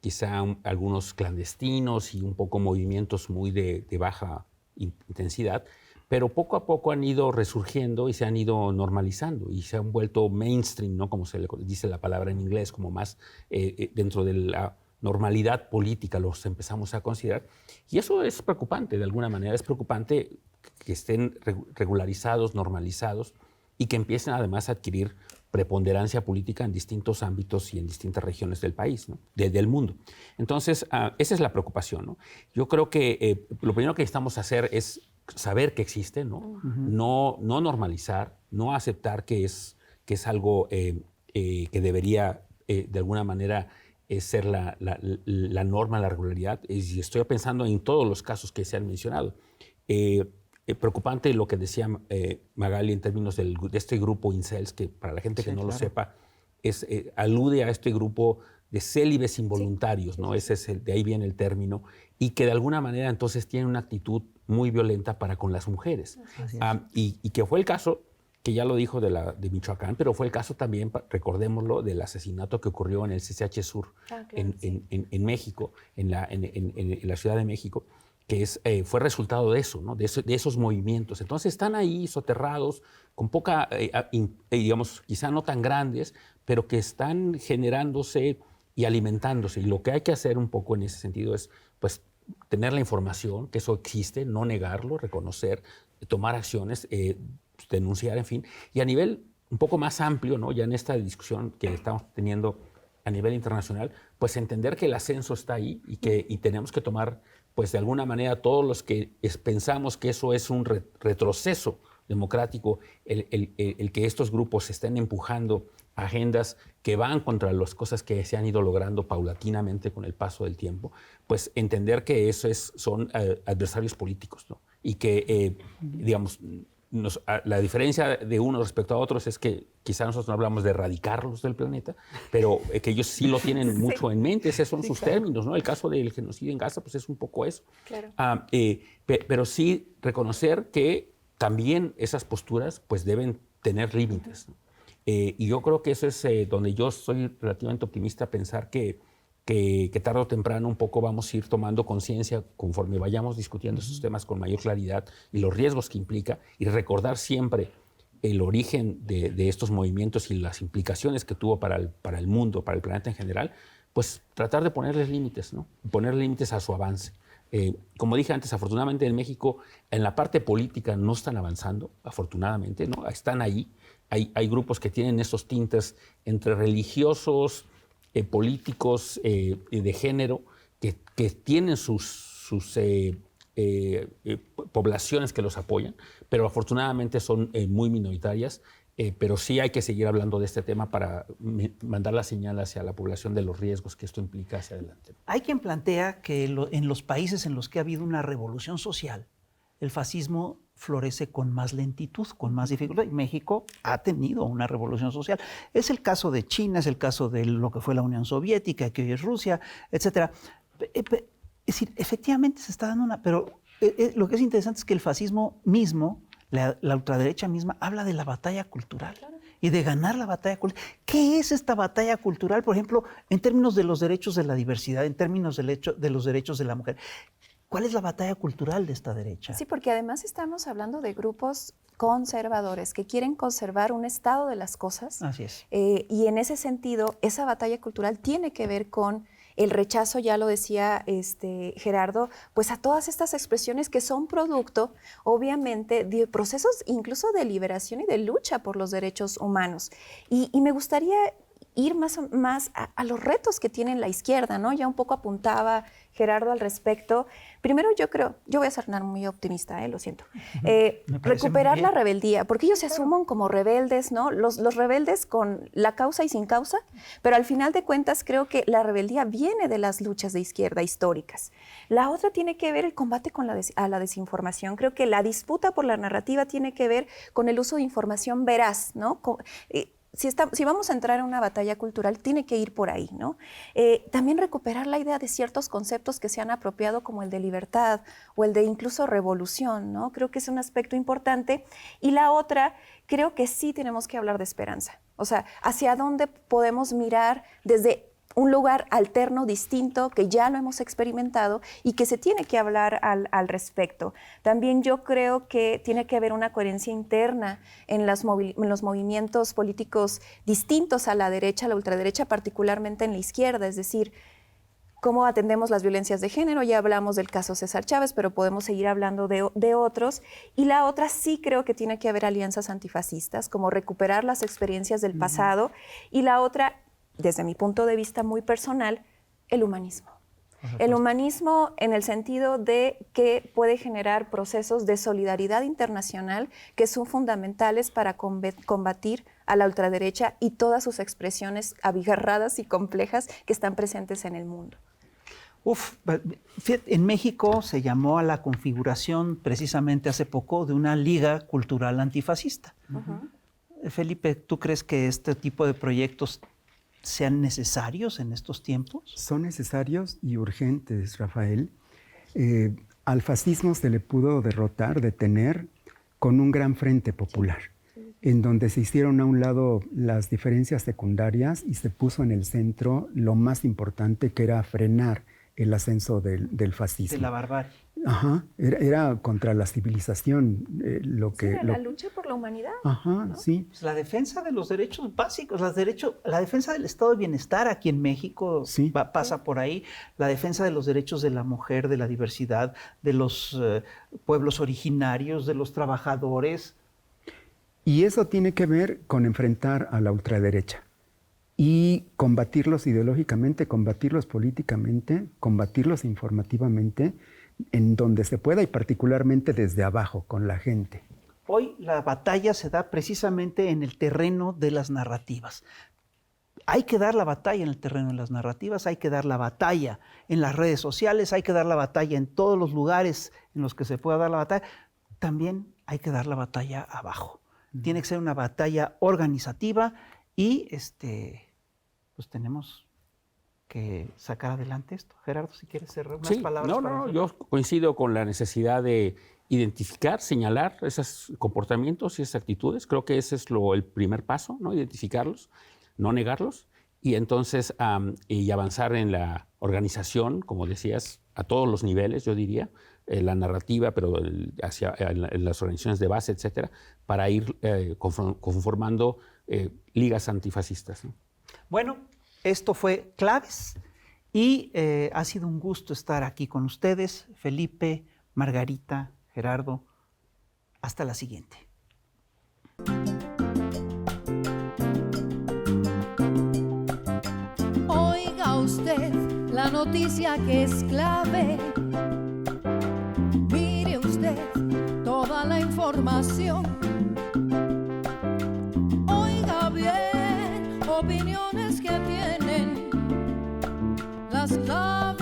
Speaker 4: quizá algunos clandestinos y un poco movimientos muy de baja intensidad, pero poco a poco han ido resurgiendo y se han ido normalizando y se han vuelto mainstream, ¿no? Como se le dice la palabra en inglés, como más dentro de la normalidad política los empezamos a considerar. Y eso es preocupante, de alguna manera. Es preocupante que estén regularizados, normalizados y que empiecen además a adquirir preponderancia política en distintos ámbitos y en distintas regiones del país, ¿no? Del mundo. Entonces, esa es la preocupación, ¿no? Yo creo que lo primero que necesitamos hacer es saber que existe, ¿no? No normalizar, no aceptar que es algo que debería, de alguna manera, ser la norma, la regularidad. Y estoy pensando en todos los casos que se han mencionado. Preocupante lo que decía Magali en términos de este grupo incels, que para la gente que no lo sepa, alude a este grupo de célibes involuntarios, ¿no? De ahí viene el término, y que de alguna manera entonces tiene una actitud muy violenta para con las mujeres. Y que fue el caso, que ya lo dijo de Michoacán, pero fue el caso también, recordémoslo, del asesinato que ocurrió en el CCH Sur, en México, en la Ciudad de México, que fue resultado de eso, ¿no? de esos movimientos. Entonces están ahí soterrados, con poca, digamos, quizá no tan grandes, pero que están generándose y alimentándose. Y lo que hay que hacer un poco en ese sentido es pues, tener la información, que eso existe, no negarlo, reconocer, tomar acciones, denunciar, en fin. Y a nivel un poco más amplio, ¿no? Ya en esta discusión que estamos teniendo a nivel internacional, pues entender que el ascenso está ahí y tenemos que tomar, pues de alguna manera, todos los que pensamos que eso es un retroceso democrático, el que estos grupos estén empujando agendas que van contra las cosas que se han ido logrando paulatinamente con el paso del tiempo, pues entender que eso son adversarios políticos, ¿no? Y que, digamos, la diferencia de unos respecto a otros es que quizá nosotros no hablamos de erradicarlos del planeta, pero que ellos sí lo tienen mucho en mente, esos son sus términos, ¿no? El caso del genocidio en Gaza, pues es un poco eso.
Speaker 2: Claro.
Speaker 4: Pero sí reconocer que también esas posturas pues deben tener límites, ¿no? Y yo creo que eso es donde yo soy relativamente optimista, pensar que tarde o temprano un poco vamos a ir tomando conciencia conforme vayamos discutiendo esos temas con mayor claridad y los riesgos que implica, y recordar siempre el origen de estos movimientos y las implicaciones que tuvo para el mundo, para el planeta en general, pues tratar de ponerles límites, ¿no? Poner límites a su avance. Como dije antes, afortunadamente en México, en la parte política no están avanzando, afortunadamente, ¿no? Están ahí. Hay grupos que tienen esos tintes entre religiosos, políticos de género, que tienen sus poblaciones que los apoyan, pero afortunadamente son muy minoritarias. Pero sí hay que seguir hablando de este tema para mandar la señal hacia la población de los riesgos que esto implica hacia adelante.
Speaker 3: Hay quien plantea que en los países en los que ha habido una revolución social, el fascismo florece con más lentitud, con más dificultad. Y México ha tenido una revolución social. Es el caso de China, es el caso de lo que fue la Unión Soviética, que hoy es Rusia, etc. Es decir, efectivamente se está dando una... Pero lo que es interesante es que el fascismo mismo, la ultraderecha misma, habla de la batalla cultural. Claro. Y de ganar la batalla cultural. ¿Qué es esta batalla cultural, por ejemplo, en términos de los derechos de la diversidad, en términos de los derechos de la mujer? ¿Cuál es la batalla cultural de esta derecha?
Speaker 2: Sí, porque además estamos hablando de grupos conservadores que quieren conservar un estado de las cosas.
Speaker 3: Así es.
Speaker 2: Y en ese sentido, esa batalla cultural tiene que ver con el rechazo, ya lo decía Gerardo, pues a todas estas expresiones que son producto, obviamente, de procesos incluso de liberación y de lucha por los derechos humanos. Y me gustaría ir más a los retos que tiene la izquierda, ¿no? Ya un poco apuntaba Gerardo al respecto. Primero yo voy a sonar muy optimista, lo siento. Recuperar la rebeldía, porque ellos se asumen como rebeldes, ¿no? Los rebeldes con la causa y sin causa, pero al final de cuentas creo que la rebeldía viene de las luchas de izquierda históricas. La otra tiene que ver el combate a la desinformación. Creo que la disputa por la narrativa tiene que ver con el uso de información veraz, ¿no? Si vamos a entrar en una batalla cultural, tiene que ir por ahí, ¿no? También recuperar la idea de ciertos conceptos que se han apropiado, como el de libertad o el de incluso revolución, ¿no? Creo que es un aspecto importante. Y la otra, creo que sí tenemos que hablar de esperanza. O sea, hacia dónde podemos mirar desde un lugar alterno, distinto, que ya lo hemos experimentado y que se tiene que hablar al respecto. También yo creo que tiene que haber una coherencia interna en los movimientos políticos distintos a la derecha, a la ultraderecha, particularmente en la izquierda, es decir, cómo atendemos las violencias de género. Ya hablamos del caso César Chávez, pero podemos seguir hablando de otros. Y la otra, sí creo que tiene que haber alianzas antifascistas, como recuperar las experiencias del pasado. Y la otra, desde mi punto de vista muy personal, el humanismo. El humanismo en el sentido de que puede generar procesos de solidaridad internacional que son fundamentales para combatir a la ultraderecha y todas sus expresiones abigarradas y complejas que están presentes en el mundo.
Speaker 3: En México se llamó a la configuración precisamente hace poco de una liga cultural antifascista. Felipe, ¿tú crees que este tipo de proyectos sean necesarios en estos tiempos?
Speaker 5: Son necesarios y urgentes, Rafael. Al fascismo se le pudo derrotar, detener, con un gran frente popular, en donde se hicieron a un lado las diferencias secundarias y se puso en el centro lo más importante, que era frenar el ascenso del fascismo.
Speaker 3: De la barbarie.
Speaker 5: Ajá, era contra la civilización lo que...
Speaker 2: Era la lucha por la humanidad.
Speaker 5: Ajá, ¿no? Sí.
Speaker 3: Pues la defensa de los derechos básicos, la defensa del estado de bienestar aquí en México
Speaker 5: Sí.
Speaker 3: pasa por ahí, la defensa de los derechos de la mujer, de la diversidad, de los pueblos originarios, de los trabajadores.
Speaker 5: Y eso tiene que ver con enfrentar a la ultraderecha y combatirlos ideológicamente, combatirlos políticamente, combatirlos informativamente, en donde se pueda y particularmente desde abajo, con la gente.
Speaker 3: Hoy la batalla se da precisamente en el terreno de las narrativas. Hay que dar la batalla en el terreno de las narrativas, hay que dar la batalla en las redes sociales, hay que dar la batalla en todos los lugares en los que se pueda dar la batalla. También hay que dar la batalla abajo. Tiene que ser una batalla organizativa y pues tenemos que sacar adelante esto. Gerardo, si quieres cerrar unas palabras.
Speaker 4: No, yo coincido con la necesidad de identificar, señalar esos comportamientos y esas actitudes. Creo que ese es el primer paso, ¿no? Identificarlos, no negarlos, y entonces y avanzar en la organización, como decías, a todos los niveles, yo diría, la narrativa, pero hacia en las organizaciones de base, etcétera, para ir conformando ligas antifascistas, ¿no?
Speaker 3: Bueno, esto fue Claves y ha sido un gusto estar aquí con ustedes, Felipe, Margarita, Gerardo. Hasta la siguiente.
Speaker 1: Oiga usted la noticia que es clave. Mire usted toda la información. Oiga bien opiniones que tienen las claves.